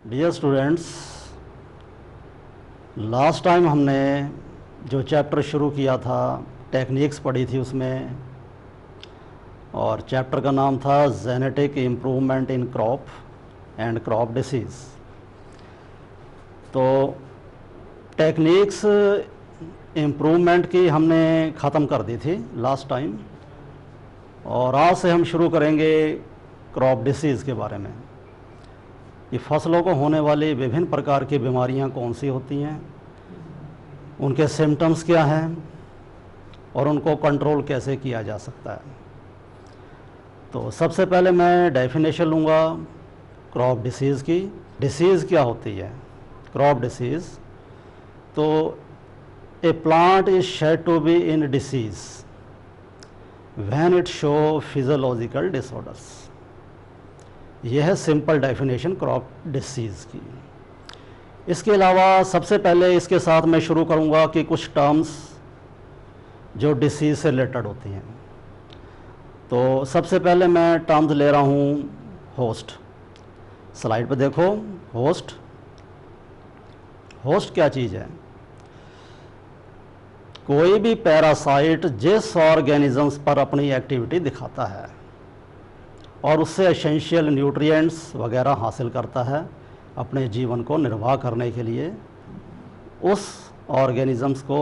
Dear students, last time हमने जो chapter शुरू किया था टेक्निक्स पढ़ी थी उसमें, और चैप्टर का नाम था genetic improvement in crop and crop disease. तो टेक्निक्स इम्प्रूवमेंट की हमने ख़त्म कर दी थी लास्ट टाइम, और आज से हम शुरू करेंगे क्रॉप डिसीज़ के बारे में। ये फसलों को होने वाली विभिन्न प्रकार की बीमारियां कौन सी होती हैं, उनके सिम्टम्स क्या हैं और उनको कंट्रोल कैसे किया जा सकता है। तो सबसे पहले मैं डेफिनेशन लूँगा क्रॉप डिसीज़ की। डिसीज़ क्या होती है? क्रॉप डिसीज़, तो a plant is said to be in disease when it show physiological disorders. यह है सिंपल डेफिनेशन क्रॉप डिसीज़ की। इसके अलावा सबसे पहले इसके साथ मैं शुरू करूंगा कि कुछ टर्म्स जो डिसीज़ से रिलेटेड होती हैं। तो सबसे पहले मैं टर्म्स ले रहा हूं होस्ट। स्लाइड पे देखो, होस्ट। होस्ट क्या चीज़ है? कोई भी पैरासाइट जिस ऑर्गेनिजम्स पर अपनी एक्टिविटी दिखाता है और उससे एसेंशियल न्यूट्रिएंट्स वगैरह हासिल करता है अपने जीवन को निर्वाह करने के लिए, उस ऑर्गेनिजम्स को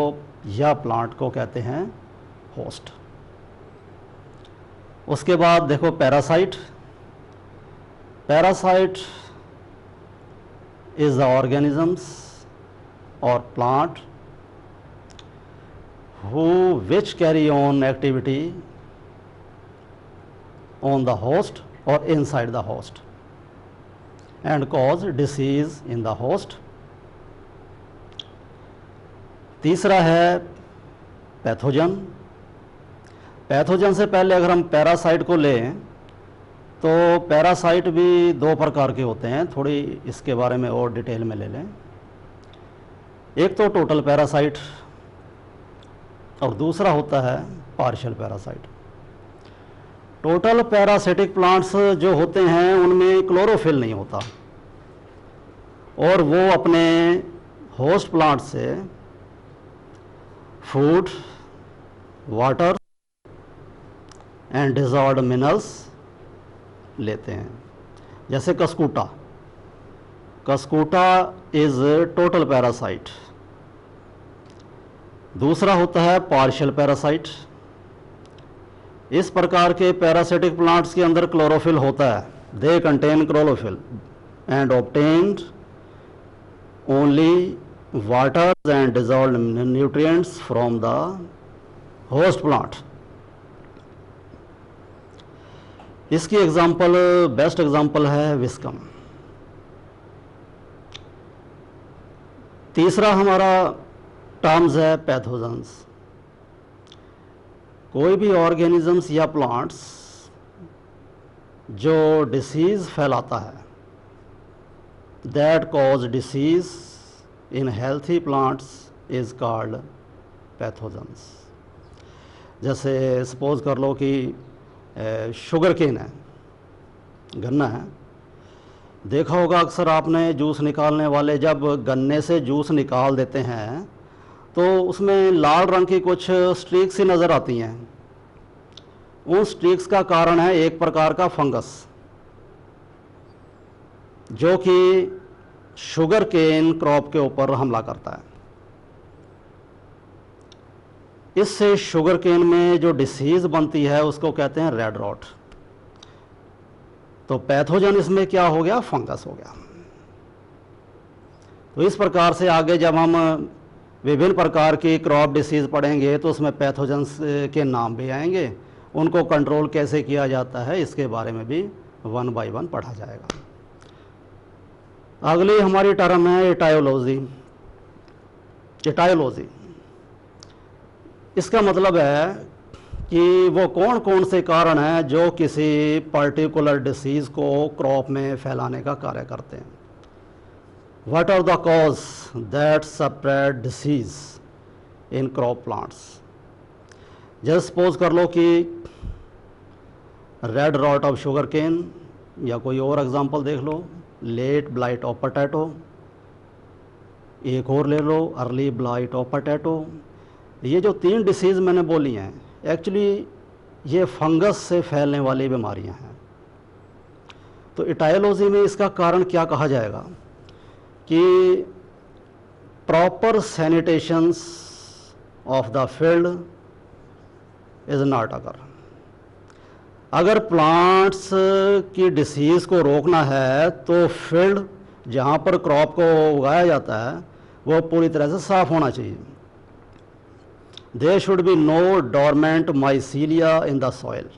या प्लांट को कहते हैं होस्ट। उसके बाद देखो parasite. Parasite is the organisms और plant who which carry on activity on the host or inside the host and cause disease in the host. तीसरा है पैथोजन। पैथोजन से पहले अगर हम पैरासाइट को लें तो पैरासाइट भी दो प्रकार के होते हैं, थोड़ी इसके बारे में और डिटेल में ले लें। एक तो टोटल पैरासाइट और दूसरा होता है partial parasite. Total parasitic plants जो होते हैं उनमें क्लोरोफिल नहीं होता और वो अपने होस्ट प्लांट से food, water and dissolved minerals लेते हैं। जैसे कस्कूटा। कस्कूटा इज टोटल पैरासाइट। दूसरा होता है पार्शियल पैरासाइट। इस प्रकार के पैरासिटिक प्लांट्स के अंदर क्लोरोफिल होता है। They contain chlorophyll and obtained only water and dissolved nutrients from the host plant. इसकी एग्जांपल, बेस्ट एग्जांपल है विस्कम। तीसरा हमारा टर्म्स है पैथोजन्स। कोई भी ऑर्गेनिजम्स या प्लांट्स जो डिसीज फैलाता है, that cause disease in healthy plants is called pathogens. जैसे सपोज कर लो कि शुगर केन है, गन्ना है। देखा होगा अक्सर आपने जूस निकालने वाले जब गन्ने से जूस निकाल देते हैं तो उसमें लाल रंग की कुछ स्ट्रीक्स सी नज़र आती हैं। उन स्ट्रीक्स का कारण है एक प्रकार का फंगस जो कि शुगर केन क्रॉप के ऊपर हमला करता है। इससे शुगर केन में जो डिसीज बनती है उसको कहते हैं रेड रॉट। तो पैथोजन इसमें क्या हो गया? फंगस हो गया। तो इस प्रकार से आगे जब हम विभिन्न प्रकार की क्रॉप डिसीज़ पढ़ेंगे तो उसमें पैथोजन्स के नाम भी आएंगे, उनको कंट्रोल कैसे किया जाता है इसके बारे में भी वन बाय वन पढ़ा जाएगा। अगली हमारी टर्म है एटायोलॉजी। एटायोलॉजी इसका मतलब है कि वो कौन कौन से कारण हैं जो किसी पर्टिकुलर डिसीज़ को क्रॉप में फैलाने का कार्य करते हैं। What are the cause that spread disease in crop plants? जैसे सपोज कर लो कि red rot of sugar cane, या कोई और एग्जांपल देख लो, लेट ब्लाइट ऑफ पोटैटो, एक और ले लो अर्ली ब्लाइट ऑफ पोटैटो। ये जो 3 डिसीज़ मैंने बोली हैं एक्चुअली ये फंगस से फैलने वाली बीमारियां हैं। तो इटायोलॉजी में इसका कारण क्या कहा जाएगा कि proper sanitations of the field is not occur. अगर प्लांट्स की डिसीज़ को रोकना है तो फील्ड जहाँ पर क्रॉप को उगाया जाता है वो पूरी तरह से साफ होना चाहिए। There should be no dormant mycelia in the soil.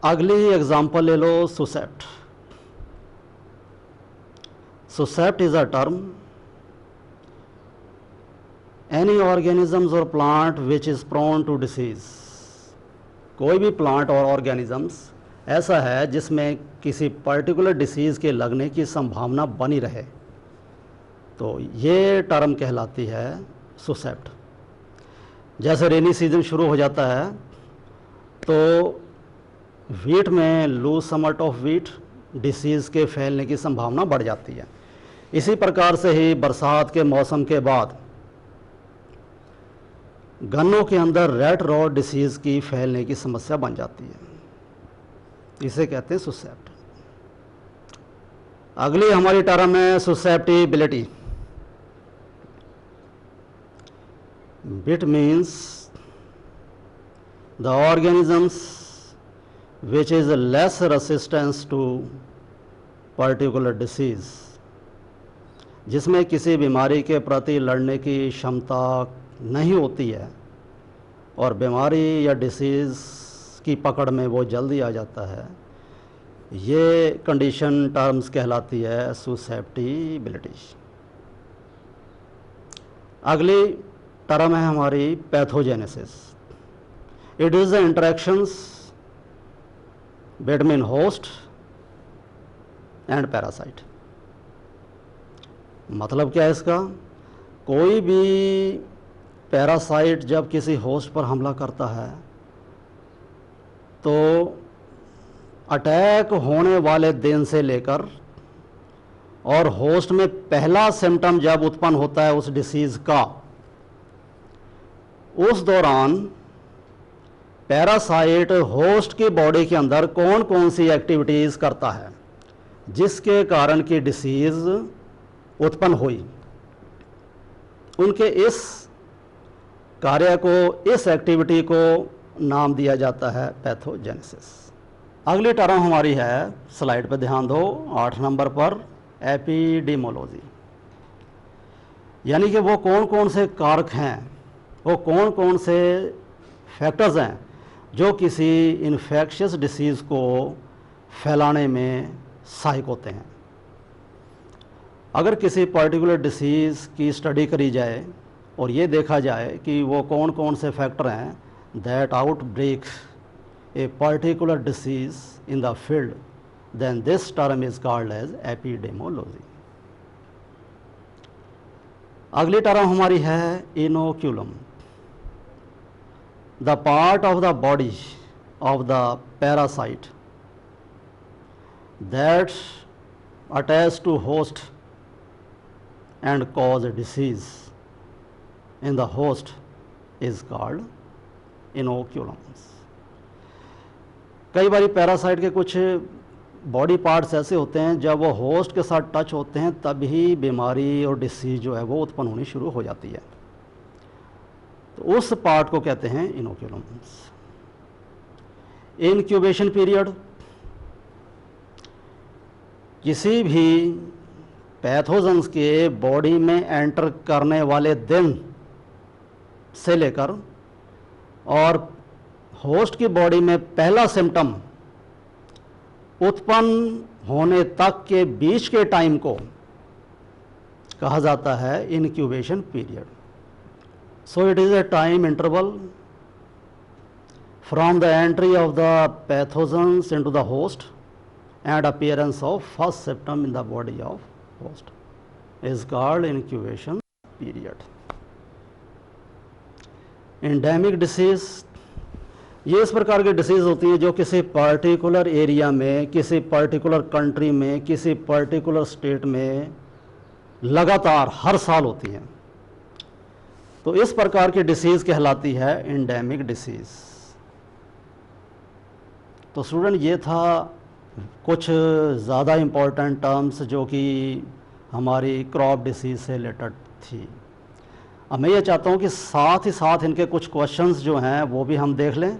अगली एग्जाम्पल ले लो suscept. Suscept is a term any organisms और plant which is prone to disease. कोई भी प्लांट और ऑर्गेनिजम्स ऐसा है जिसमें किसी पर्टिकुलर डिसीज़ के लगने की संभावना बनी रहे, तो ये टर्म कहलाती है सुसेप्ट। जैसे रेनी सीजन शुरू हो जाता है तो वीट में loose smut of wheat disease के फैलने की संभावना बढ़ जाती है। इसी प्रकार से ही बरसात के मौसम के बाद गन्नों के अंदर रेड रॉट डिसीज़ की फैलने की समस्या बन जाती है, इसे कहते हैं सुसेप्ट। अगली हमारी टर्म है susceptibility. It means the organisms which is less resistance to particular disease, जिसमें किसी बीमारी के प्रति लड़ने की क्षमता नहीं होती है और बीमारी या डिसीज़ की पकड़ में वो जल्दी आ जाता है, ये कंडीशन टर्म्स कहलाती है सुसेप्टिबिलिटी। अगली टर्म है हमारी pathogenesis. It is the interactions between host and parasite. मतलब क्या है इसका? कोई भी पैरासाइट जब किसी होस्ट पर हमला करता है तो अटैक होने वाले दिन से लेकर और होस्ट में पहला सिम्टम जब उत्पन्न होता है उस डिसीज़ का, उस दौरान पैरासाइट होस्ट की बॉडी के अंदर कौन कौन सी एक्टिविटीज़ करता है जिसके कारण की डिसीज़ उत्पन्न हुई, उनके इस कार्य को, इस एक्टिविटी को नाम दिया जाता है पैथोजेनेसिस। अगली टर्म हमारी है, स्लाइड पर ध्यान दो 8 नंबर पर, एपिडेमोलॉजी। यानी कि वो कौन कौन से कारक हैं, वो कौन कौन से फैक्टर्स हैं जो किसी इन्फेक्शियस डिसीज़ को फैलाने में सहायक होते हैं। अगर किसी पर्टिकुलर डिसीज़ की स्टडी करी जाए और ये देखा जाए कि वो कौन कौन से फैक्टर हैं that outbreak a particular disease in the field, then this term is called as epidemiology. अगली टर्म हमारी है inoculum. The part of the body of the parasite that attach to host and cause a disease in the host is called inoculums. कई बार parasite के कुछ body parts ऐसे होते हैं जब वो होस्ट के साथ टच होते हैं तभी बीमारी और डिसीज जो है वो उत्पन्न होनी शुरू हो जाती है, तो उस पार्ट को कहते हैं इनोक्यूलम्स। इनक्यूबेशन पीरियड, किसी भी पैथोजेंस के बॉडी में एंटर करने वाले दिन से लेकर और होस्ट की बॉडी में पहला सिम्टम उत्पन्न होने तक के बीच के टाइम को कहा जाता है incubation period. So it is a time interval from the entry of the pathogens into the host and appearance of first symptom in the body of host is called incubation period. Endemic disease, ये इस प्रकार की disease होती हैं जो किसी particular area में, किसी पर्टिकुलर कंट्री में, किसी पर्टिकुलर स्टेट में लगातार हर साल होती हैं। तो इस प्रकार की डिसीज़ कहलाती है एंडेमिक डिसीज़। तो स्टूडेंट, ये था कुछ ज़्यादा इम्पोर्टेंट टर्म्स जो कि हमारी क्रॉप डिसीज़ से रिलेटेड थी। अब मैं ये चाहता हूँ कि साथ ही साथ इनके कुछ क्वेश्चंस जो हैं वो भी हम देख लें।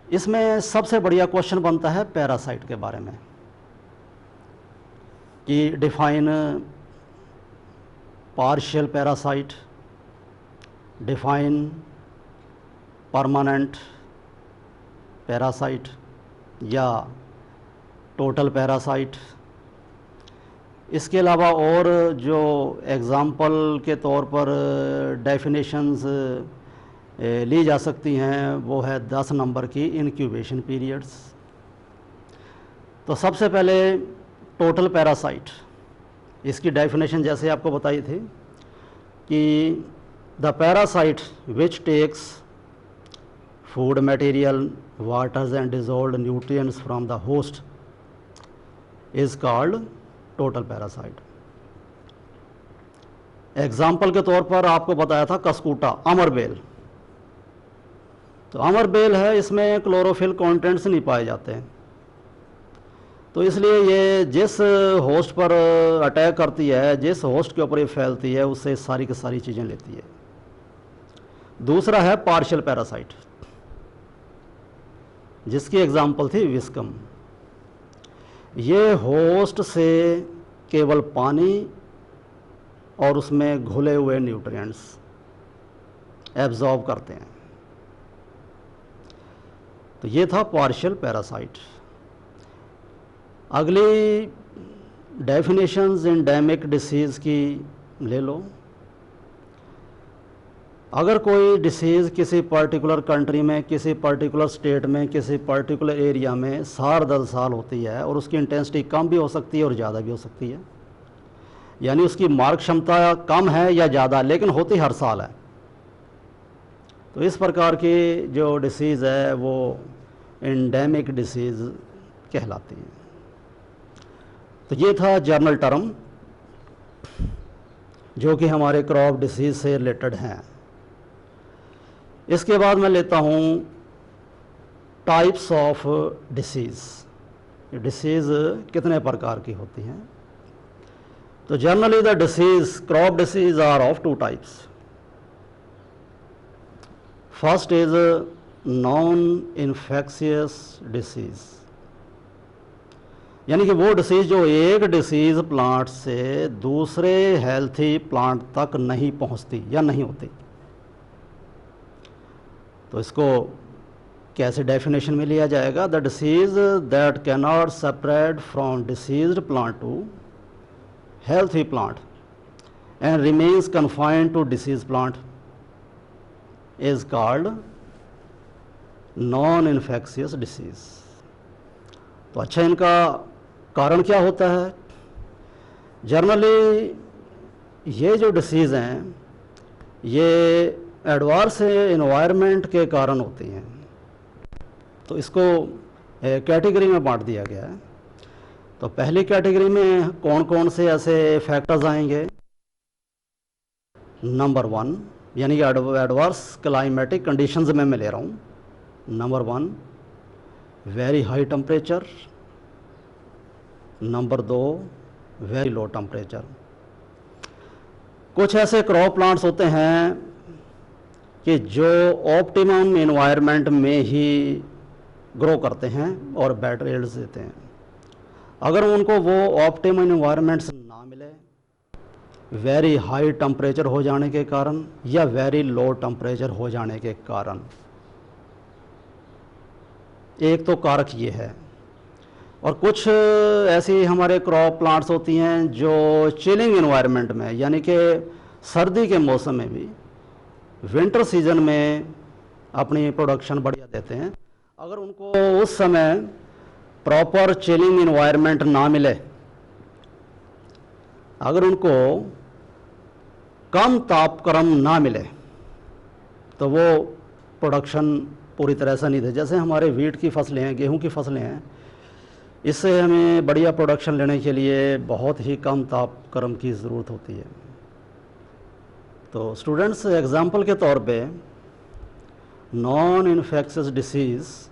इसमें सबसे बढ़िया क्वेश्चन बनता है पैरासाइट के बारे में, कि define partial parasite, define permanent parasite या टोटल पैरासाइट। इसके अलावा और जो एग्ज़ाम्पल के तौर पर डेफिनेशंस ली जा सकती हैं वो है 10 नंबर की इंक्यूबेशन पीरियड्स। तो सबसे पहले टोटल पैरासाइट, इसकी डेफिनेशन जैसे आपको बताई थी कि the parasite which takes food material, waters and dissolved nutrients from the host is called total parasite. Example के तौर पर आपको बताया था कस्कूटा, अमरबेल। तो अमरबेल है, इसमें क्लोरोफिल कंटेंट्स नहीं पाए जाते हैं, तो इसलिए ये जिस होस्ट पर अटैक करती है, जिस होस्ट के ऊपर ये फैलती है, उससे सारी की सारी चीज़ें लेती है। दूसरा है पार्शियल पैरासाइट, जिसकी एग्जाम्पल थी विस्कम। ये होस्ट से केवल पानी और उसमें घुले हुए न्यूट्रिएंट्स एब्जॉर्ब करते हैं। तो ये था पार्शियल पैरासाइट। अगली डेफिनेशंस एंडेमिक डिसीज़ की ले लो। अगर कोई डिसीज़ किसी पर्टिकुलर कंट्री में, किसी पर्टिकुलर स्टेट में, किसी पर्टिकुलर एरिया में साल दर साल होती है और उसकी इंटेंसिटी कम भी हो सकती है और ज़्यादा भी हो सकती है, यानी उसकी मारक क्षमता कम है या ज़्यादा, लेकिन होती हर साल है, तो इस प्रकार की जो डिसीज़ है वो एंडेमिक डिसीज़ कहलाती है। तो ये था जर्नल टर्म जो कि हमारे क्रॉप डिसीज़ से रिलेटेड हैं। इसके बाद मैं लेता हूँ टाइप्स ऑफ डिसीज़। डिसीज़ कितने प्रकार की होती हैं? तो generally the disease, crop disease are of 2 types. First is non infectious disease, यानी कि वो डिसीज़ जो एक डिसीज़ प्लांट से दूसरे हेल्थी प्लांट तक नहीं पहुंचती या नहीं होती। तो इसको कैसे डेफिनेशन में लिया जाएगा? The disease that can not separate from diseased plant to healthy plant and remains confined to disease plant is called non infectious disease. तो अच्छा, इनका कारण क्या होता है? जनरली ये जो डिसीज़ हैं ये एडवर्स एनवायरनमेंट के कारण होती हैं। तो इसको कैटेगरी में बांट दिया गया है। तो पहली कैटेगरी में कौन कौन से ऐसे फैक्टर्स आएंगे? नंबर 1, यानी कि एडवर्स क्लाइमेटिक कंडीशंस में मैं ले रहा हूँ। Number 1, very high temperature. Number 2, very low temperature. कुछ ऐसे क्रॉप प्लांट्स होते हैं कि जो ऑप्टिमम एनवायरनमेंट में ही ग्रो करते हैं और बेटर यील्ड्स देते हैं। अगर उनको वो ऑप्टिमम एनवायरनमेंट्स ना मिले, वेरी हाई टेम्परेचर हो जाने के कारण या वेरी लो टेम्परेचर हो जाने के कारण, एक तो कारक ये है। और कुछ ऐसी हमारे क्रॉप प्लांट्स होती हैं जो चिलिंग एनवायरनमेंट में, यानी कि सर्दी के मौसम में भी, विंटर सीजन में अपनी प्रोडक्शन बढ़िया देते हैं। अगर उनको उस समय प्रॉपर चिलिंग एनवायरनमेंट ना मिले, अगर उनको कम तापक्रम ना मिले, तो वो प्रोडक्शन पूरी तरह से नहीं थे। जैसे हमारे वीट की फसलें हैं, गेहूं की फसलें हैं, इससे हमें बढ़िया प्रोडक्शन लेने के लिए बहुत ही कम तापक्रम की ज़रूरत होती है। तो स्टूडेंट्स, एग्ज़ाम्पल के तौर पे नॉन इन्फेक्शियस डिसीज़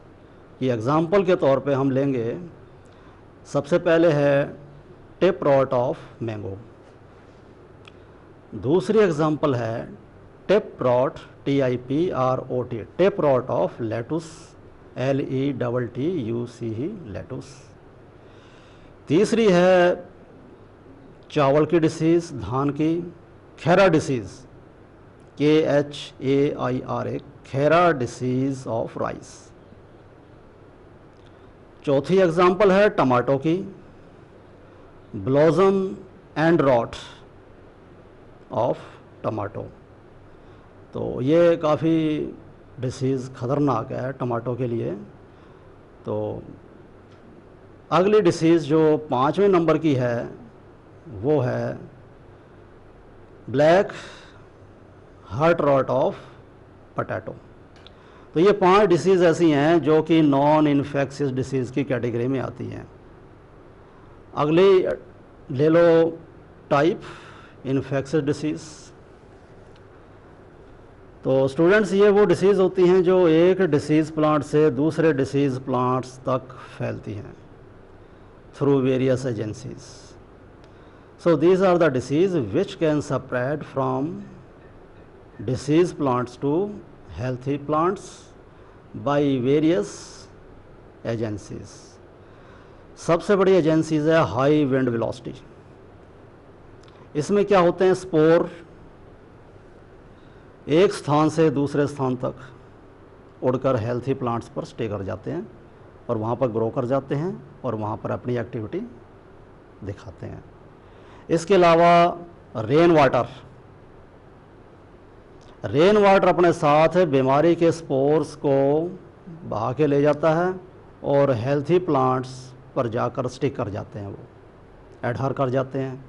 की एग्ज़ाम्पल के तौर पे हम लेंगे, सबसे पहले है टिप रॉट ऑफ मैंगो। दूसरी एग्ज़ाम्पल है tip rot, TIPROT, tip rot of lettuce, LETTUCE, lettuce. तीसरी है चावल की डिसीज़, धान की, khaira disease, KHAIRA, khaira disease of rice. चौथी एग्जाम्पल है टमाटो की, blossom end rot of tomato. तो ये काफ़ी डिसीज़ ख़तरनाक है टमाटो के लिए। तो अगली डिसीज़ जो 5वें नंबर की है वो है black heart rot of potato. तो ये 5 डिसीज़ ऐसी हैं जो कि नॉन इन्फेक्शियस डिसीज़ की कैटेगरी में आती हैं। अगली ले लो टाइप इन्फेक्शियस डिसीज़। तो स्टूडेंट्स, ये वो डिसीज़ होती हैं जो एक डिसीज़ प्लांट से दूसरे डिसीज़ प्लांट्स तक फैलती हैं through various agencies. So these are the disease which can spread from disease plants to healthy plants by various agencies. सबसे बड़ी एजेंसीज है हाई विंड वेलोसिटी। इसमें क्या होते हैं, स्पोर एक स्थान से दूसरे स्थान तक उड़कर हेल्थी प्लांट्स पर स्टे कर जाते हैं और वहाँ पर ग्रो कर जाते हैं और वहाँ पर अपनी एक्टिविटी दिखाते हैं। इसके अलावा रेन वाटर अपने साथ बीमारी के स्पोर्स को बहा के ले जाता है और हेल्थी प्लांट्स पर जाकर स्टिक कर जाते हैं, वो एडहर कर जाते हैं,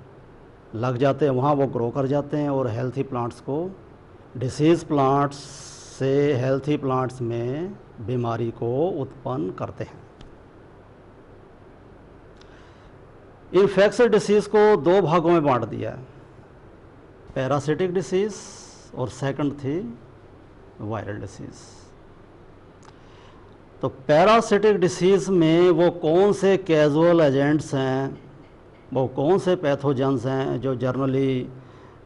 लग जाते हैं, वहाँ वो ग्रो कर जाते हैं और हेल्थी प्लांट्स को डिसीज़ प्लांट्स से हेल्थी प्लांट्स में बीमारी को उत्पन्न करते हैं। इन्फेक्शियस डिसीज़ को 2 भागों में बांट दिया है, पैरासिटिक डिसीज़ और सेकंड थी वायरल डिसीज़। तो पैरासिटिक डिसीज़ में वो कौन से कैजुअल एजेंट्स हैं, वो कौन से पैथोजेंस हैं जो जर्नली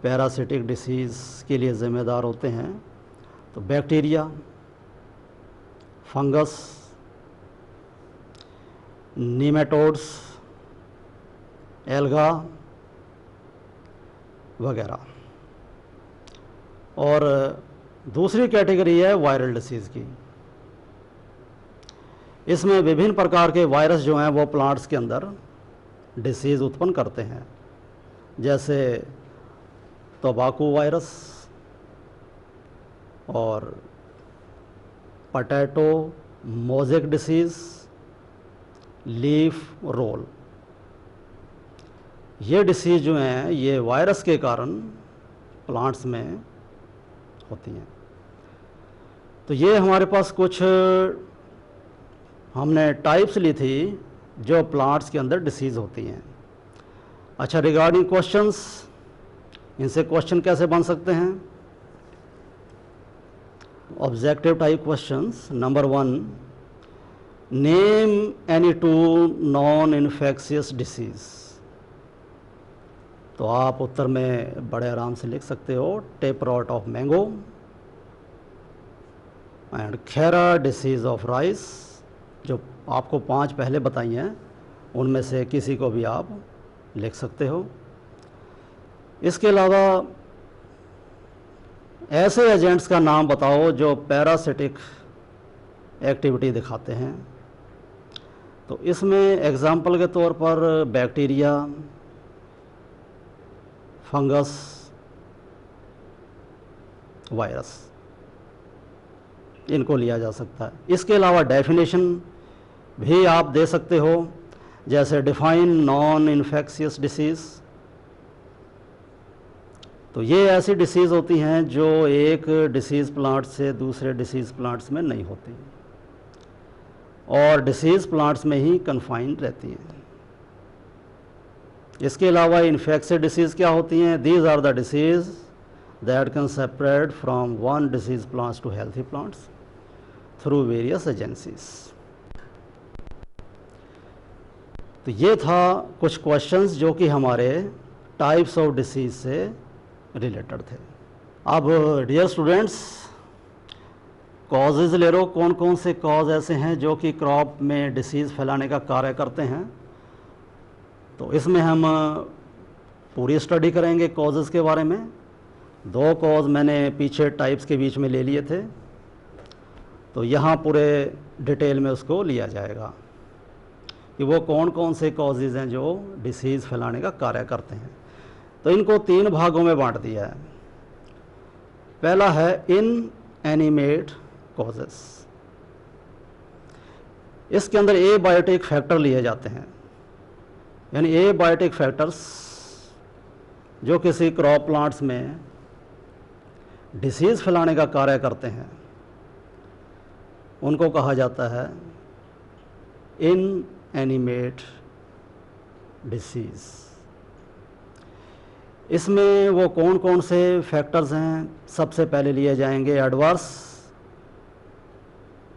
पैरासिटिक डिसीज़ के लिए ज़िम्मेदार होते हैं। तो बैक्टीरिया, फंगस, नीमेटोड्स, एल्गा वगैरह। और दूसरी कैटेगरी है वायरल डिसीज़ की। इसमें विभिन्न प्रकार के वायरस जो हैं वो प्लांट्स के अंदर डिसीज़ उत्पन्न करते हैं, जैसे टोबैको वायरस और potato mosaic disease, leaf roll. ये डिसीज़ जो हैं ये वायरस के कारण प्लांट्स में होती हैं। तो ये हमारे पास कुछ हमने टाइप्स ली थी जो प्लांट्स के अंदर डिसीज़ होती हैं। अच्छा, रिगार्डिंग क्वेश्चंस, इनसे क्वेश्चन कैसे बन सकते हैं? Objective type questions. Number 1, name any 2 non infectious disease. तो आप उत्तर में बड़े आराम से लिख सकते हो, tip rot of mango and khaira disease of rice. जो आपको 5 पहले बताई हैं उनमें से किसी को भी आप लिख सकते हो। इसके अलावा ऐसे एजेंट्स का नाम बताओ जो पैरासिटिक एक्टिविटी दिखाते हैं। तो इसमें एग्जाम्पल के तौर पर बैक्टीरिया, फंगस, वायरस, इनको लिया जा सकता है। इसके अलावा डेफिनेशन भी आप दे सकते हो, जैसे डिफाइन नॉन इन्फेक्शियस डिसीज़। तो ये ऐसी डिसीज़ होती हैं जो एक डिसीज़ प्लांट से दूसरे डिसीज़ प्लांट्स में नहीं होती और डिसीज़ प्लांट्स में ही कन्फाइंड रहती हैं। इसके अलावा इन्फेक्शियस डिसीज़ क्या होती हैं? These are the disease that can separate from one disease plants to healthy plants through various agencies. तो ये था कुछ क्वेश्चंस जो कि हमारे टाइप्स ऑफ डिसीज़ से रिलेटेड थे। अब डियर स्टूडेंट्स, कॉजेज़ ले लो, कौन कौन से कॉज ऐसे हैं जो कि क्रॉप में डिसीज़ फैलाने का कार्य करते हैं। तो इसमें हम पूरी स्टडी करेंगे कॉजेज़ के बारे में। 2 कॉज मैंने पीछे टाइप्स के बीच में ले लिए थे, तो यहाँ पूरे डिटेल में उसको लिया जाएगा कि वो कौन कौन से कॉजेज़ हैं जो डिसीज़ फैलाने का कार्य करते हैं। तो इनको 3 भागों में बांट दिया है। पहला है इनएनिमेट कॉजेस। इसके अंदर एबायोटिक फैक्टर लिए जाते हैं, यानी एबायोटिक फैक्टर्स जो किसी क्रॉप प्लांट्स में डिसीज़ फैलाने का कार्य करते हैं, उनको कहा जाता है इनएनिमेट डिसीज़। इसमें वो कौन कौन से फैक्टर्स हैं? सबसे पहले लिए जाएंगे एडवर्स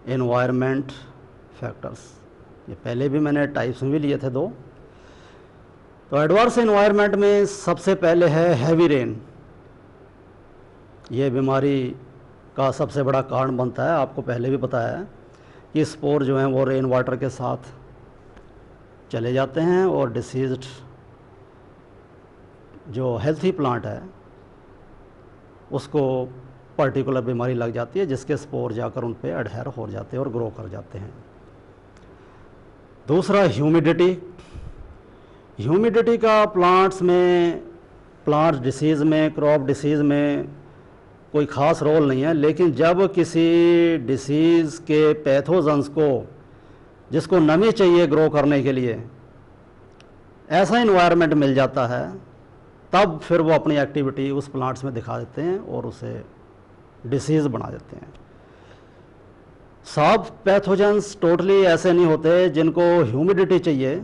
एनवायरनमेंट फैक्टर्स। ये पहले भी मैंने टाइप्स में भी लिए थे 2। तो एडवर्स एनवायरनमेंट में सबसे पहले है हैवी रेन। ये बीमारी का सबसे बड़ा कारण बनता है। आपको पहले भी बताया है कि स्पोर जो हैं वो रेन वाटर के साथ चले जाते हैं और डिसीज्ड जो हेल्थी प्लांट है उसको पर्टिकुलर बीमारी लग जाती है, जिसके स्पोर जाकर उन पे अडहेर हो जाते हैं और ग्रो कर जाते हैं। दूसरा ह्यूमिडिटी। ह्यूमिडिटी का प्लांट्स में, प्लांट डिसीज़ में, क्रॉप डिसीज़ में कोई ख़ास रोल नहीं है, लेकिन जब किसी डिसीज़ के पैथोजेंस को, जिसको नमी चाहिए ग्रो करने के लिए, ऐसा इन्वायरमेंट मिल जाता है, तब फिर वो अपनी एक्टिविटी उस प्लांट्स में दिखा देते हैं और उसे डिसीज़ बना देते हैं। सब पैथोजेंस टोटली ऐसे नहीं होते जिनको ह्यूमिडिटी चाहिए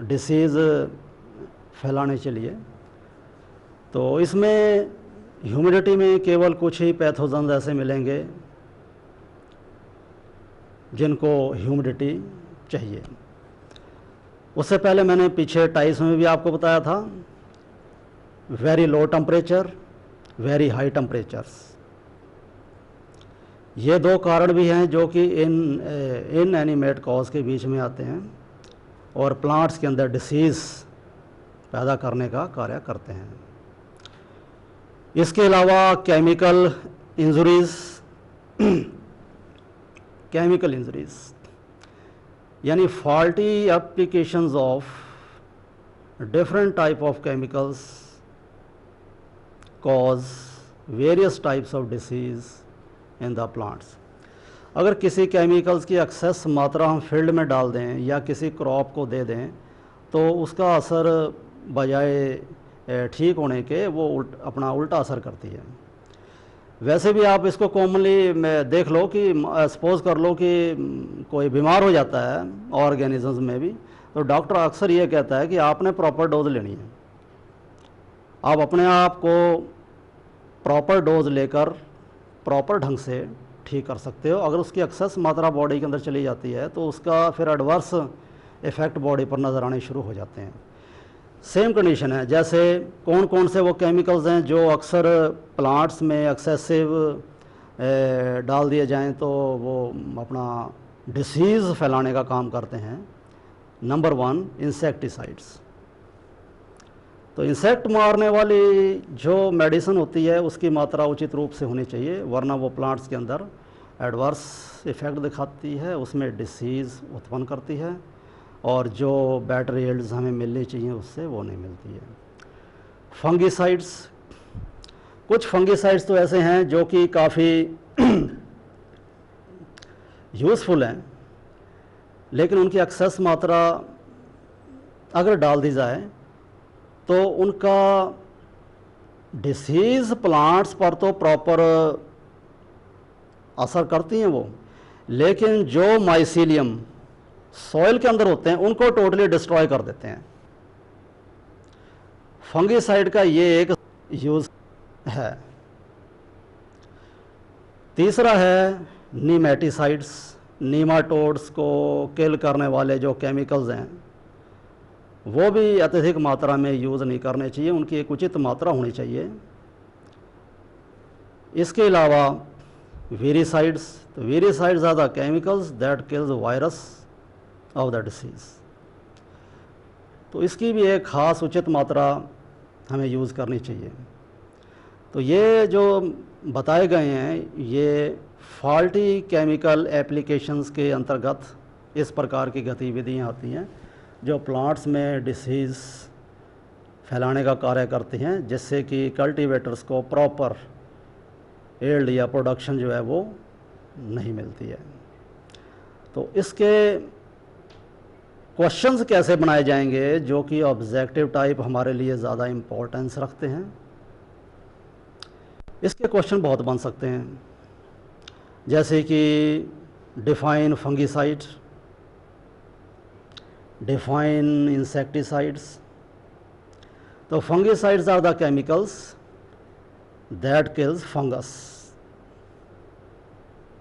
डिसीज़ फैलाने के लिए। तो इसमें ह्यूमिडिटी में केवल कुछ ही पैथोजेंस ऐसे मिलेंगे जिनको ह्यूमिडिटी चाहिए। उससे पहले मैंने पीछे टाइप्स में भी आपको बताया था, very low temperature, very high temperatures. ये 2 कारण भी हैं जो कि इनएनिमेट कॉज के बीच में आते हैं और प्लांट्स के अंदर डिसीज़ पैदा करने का कार्य करते हैं। इसके अलावा केमिकल इंजरीज़, केमिकल इंजरीज़ यानी faulty applications of different type of chemicals cause various types of disease in the plants. अगर किसी केमिकल्स की एक्सेस मात्रा हम फील्ड में डाल दें या किसी क्रॉप को दे दें तो उसका असर बजाय ठीक होने के वो अपना उल्टा असर करती है। वैसे भी आप इसको कॉमनली देख लो कि सपोज़ कर लो कि कोई बीमार हो जाता है ऑर्गेनिजम्स में भी, तो डॉक्टर अक्सर ये कहता है कि आपने प्रॉपर डोज लेनी है। आप अपने आप को प्रॉपर डोज लेकर प्रॉपर ढंग से ठीक कर सकते हो। अगर उसकी एक्सेस मात्रा बॉडी के अंदर चली जाती है तो उसका फिर एडवर्स इफ़ेक्ट बॉडी पर नज़र आने शुरू हो जाते हैं। सेम कंडीशन है, जैसे कौन कौन से वो केमिकल्स हैं जो अक्सर प्लांट्स में एक्सेसिव डाल दिए जाएं तो वो अपना डिसीज़ फैलाने का काम करते हैं। Number 1 insecticides. तो इंसेक्ट मारने वाली जो मेडिसिन होती है उसकी मात्रा उचित रूप से होनी चाहिए, वरना वो प्लांट्स के अंदर एडवर्स इफ़ेक्ट दिखाती है, उसमें डिसीज़ उत्पन्न करती है और जो बेटर यील्ड्स हमें मिलनी चाहिए उससे वो नहीं मिलती है। फंगिसाइड्स। कुछ फंगिसाइड्स तो ऐसे हैं जो कि काफ़ी यूज़फुल हैं, लेकिन उनकी एक्सेस मात्रा अगर डाल दी जाए तो उनका डिसीज प्लांट्स पर तो प्रॉपर असर करती हैं वो, लेकिन जो माइसीलियम सॉइल के अंदर होते हैं उनको टोटली डिस्ट्रॉय कर देते हैं। फंगिसाइड का ये एक यूज है। तीसरा है नीमेटिसाइड्स। नीमाटोड्स को किल करने वाले जो केमिकल्स हैं वो भी अत्यधिक मात्रा में यूज़ नहीं करने चाहिए, उनकी एक उचित मात्रा होनी चाहिए। इसके अलावा वीरिसाइड्स, तो viricides are the chemicals that kills virus of the disease. तो इसकी भी एक ख़ास उचित मात्रा हमें यूज़ करनी चाहिए। तो ये जो बताए गए हैं ये फॉल्टी केमिकल एप्लीकेशंस के अंतर्गत इस प्रकार की गतिविधियाँ आती हैं जो प्लांट्स में डिसीज़ फैलाने का कार्य करती हैं, जिससे कि कल्टीवेटर्स को प्रॉपर यील्ड या प्रोडक्शन जो है वो नहीं मिलती है। तो इसके क्वेश्चंस कैसे बनाए जाएंगे जो कि ऑब्जेक्टिव टाइप हमारे लिए ज़्यादा इम्पोर्टेंस रखते हैं। इसके क्वेश्चन बहुत बन सकते हैं, जैसे कि डिफाइन फंगिसाइड, डिफाइन इंसेक्टिसाइड्स। तो fungicides are the chemicals that kills fungus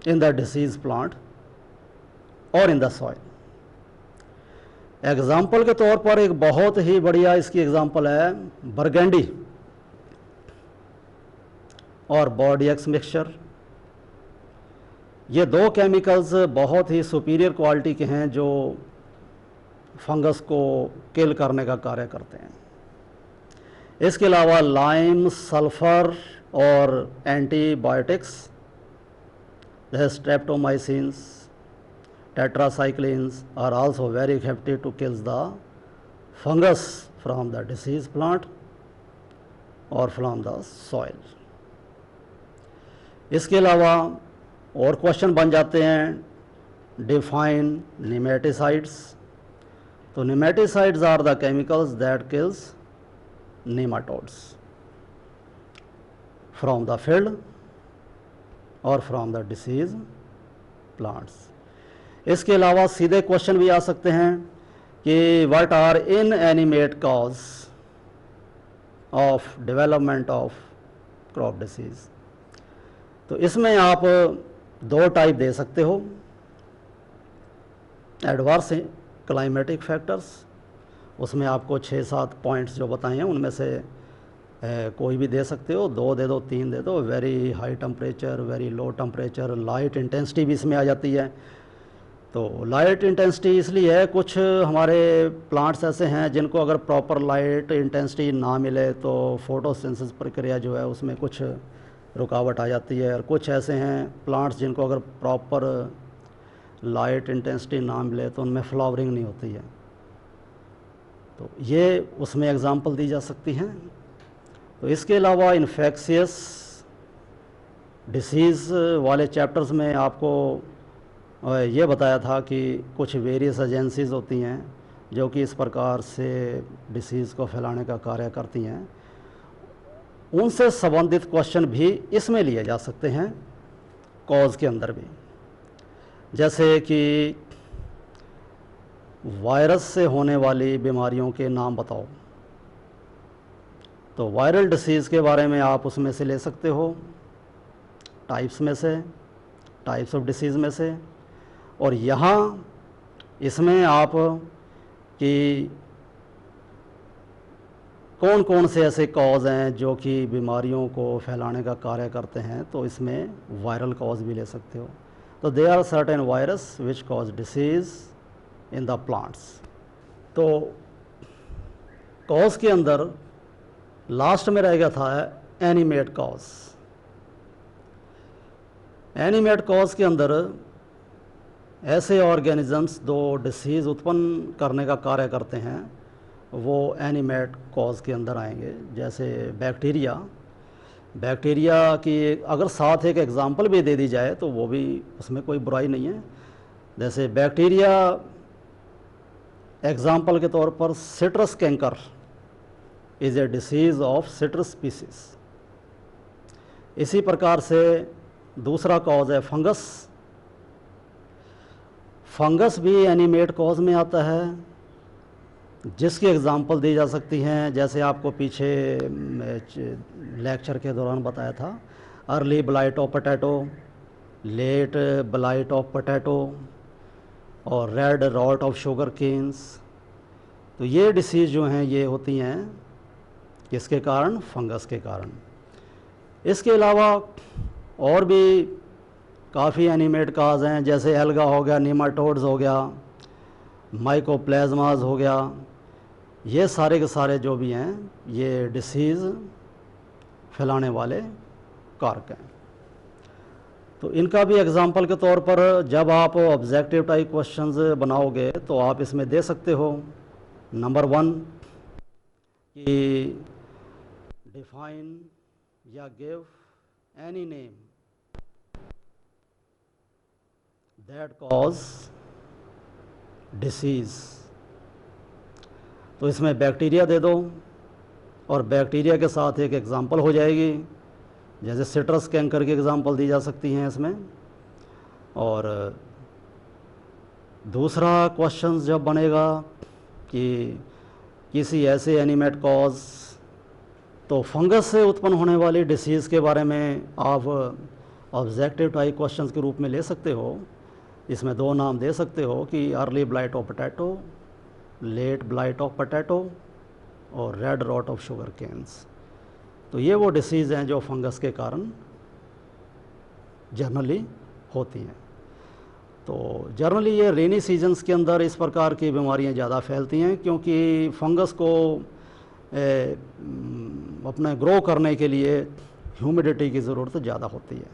in the disease plant और इन द सॉइल। एग्जाम्पल के तौर पर एक बहुत ही बढ़िया इसकी एग्जाम्पल है बरगेंडी और बॉर्डियक्स मिक्सचर। ये दो केमिकल्स बहुत ही सुपीरियर क्वालिटी के हैं जो फंगस को किल करने का कार्य करते हैं। इसके अलावा लाइम, सल्फर और एंटीबायोटिक्स जैसे स्ट्रेप्टोमाइसिन्स, tetracyclines are also very effective to kill the fungus from the diseased plant or from the soil. इसके अलावा और क्वेश्चन बन जाते हैं डिफाइन नेमेटिसाइड्स। तो nematicides are the chemicals that kills nematodes from the field or from the diseased plants. इसके अलावा सीधे क्वेश्चन भी आ सकते हैं कि what are inanimate cause of development of crop disease. तो इसमें आप दो टाइप दे सकते हो, एडवर्स क्लाइमेटिक फैक्टर्स, उसमें आपको 6-7 पॉइंट्स जो बताए हैं उनमें से कोई भी दे सकते हो, 2 दे दो, 3 दे दो। Very high temperature, very low temperature, light intensity भी इसमें आ जाती है। तो लाइट इंटेंसिटी इसलिए है, कुछ हमारे प्लांट्स ऐसे हैं जिनको अगर प्रॉपर लाइट इंटेंसिटी ना मिले तो फोटोसिंथेसिस प्रक्रिया जो है उसमें कुछ रुकावट आ जाती है, और कुछ ऐसे हैं प्लांट्स जिनको अगर प्रॉपर लाइट इंटेंसिटी ना मिले तो उनमें फ्लावरिंग नहीं होती है। तो ये उसमें एग्जांपल दी जा सकती हैं। तो इसके अलावा इन्फेक्शियस डिसीज़ वाले चैप्टर्स में आपको ये बताया था कि कुछ वेरियस एजेंसीज़ होती हैं जो कि इस प्रकार से डिसीज़ को फैलाने का कार्य करती हैं। उनसे संबंधित क्वेश्चन भी इसमें लिए जा सकते हैं कॉज के अंदर भी, जैसे कि वायरस से होने वाली बीमारियों के नाम बताओ। तो वायरल डिसीज़ के बारे में आप उसमें से ले सकते हो, टाइप्स में से, टाइप्स ऑफ डिसीज़ में से। और यहाँ इसमें आप कि कौन कौन से ऐसे कॉज हैं जो कि बीमारियों को फैलाने का कार्य करते हैं, तो इसमें वायरल कॉज भी ले सकते हो। तो they are certain virus which cause disease in the plants. तो कॉज के अंदर लास्ट में रह गया था एनिमेट कॉज। एनिमेट कॉज के अंदर ऐसे ऑर्गेनिजम्स जो डिसीज़ उत्पन्न करने का कार्य करते हैं वो एनिमेट कॉज के अंदर आएंगे, जैसे बैक्टीरिया। बैक्टीरिया की अगर साथ एक एग्जांपल भी दे दी जाए तो वो भी, उसमें कोई बुराई नहीं है। जैसे बैक्टीरिया एग्जांपल के तौर पर citrus canker is a disease of citrus species. इसी प्रकार से दूसरा कॉज है फंगस। फंगस भी एनिमेट कॉज में आता है, जिसकी एग्ज़ाम्पल दी जा सकती हैं, जैसे आपको पीछे लेक्चर के दौरान बताया था, early blight of potato, late blight of potato और red rot of sugar canes. तो ये डिसीज़ जो हैं ये होती हैं किसके कारण? फंगस के कारण। इसके अलावा और भी काफ़ी एनिमेट काज हैं, जैसे एल्गा हो गया, नीमाटोड्स हो गया, माइकोप्लाज्माज हो गया। ये सारे के सारे जो भी हैं ये डिसीज़ फैलाने वाले कारक हैं। तो इनका भी एग्जाम्पल के तौर पर जब आप ऑब्जेक्टिव टाइप क्वेश्चंस बनाओगे तो आप इसमें दे सकते हो। नंबर 1 कि डिफाइन या give any name that cause disease. तो इसमें बैक्टीरिया दे दो और बैक्टीरिया के साथ एक एग्जांपल हो जाएगी, जैसे सिट्रस कैंकर की एग्जांपल दी जा सकती हैं इसमें। और दूसरा क्वेश्चन जब बनेगा कि किसी ऐसे एनिमेट कॉज, तो फंगस से उत्पन्न होने वाली डिसीज़ के बारे में आप ऑब्जेक्टिव टाइप क्वेश्चंस के रूप में ले सकते हो। इसमें 2 नाम दे सकते हो कि early blight of potato, late blight of potato और red rot of sugar canes. तो ये वो डिसीज़ हैं जो फंगस के कारण जनरली होती हैं। तो जनरली ये रेनी सीजन्स के अंदर इस प्रकार की बीमारियां ज़्यादा फैलती हैं, क्योंकि फंगस को अपने ग्रो करने के लिए ह्यूमिडिटी की ज़रूरत ज़्यादा होती है।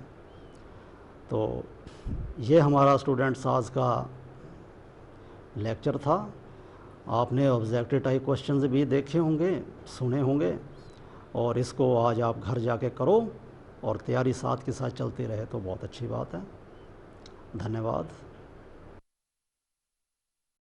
तो ये हमारा स्टूडेंट्स आज का लेक्चर था। आपने ऑब्जेक्टिव टाइप क्वेश्चंस भी देखे होंगे, सुने होंगे, और इसको आज आप घर जाके करो और तैयारी साथ के साथ चलती रहे तो बहुत अच्छी बात है। धन्यवाद।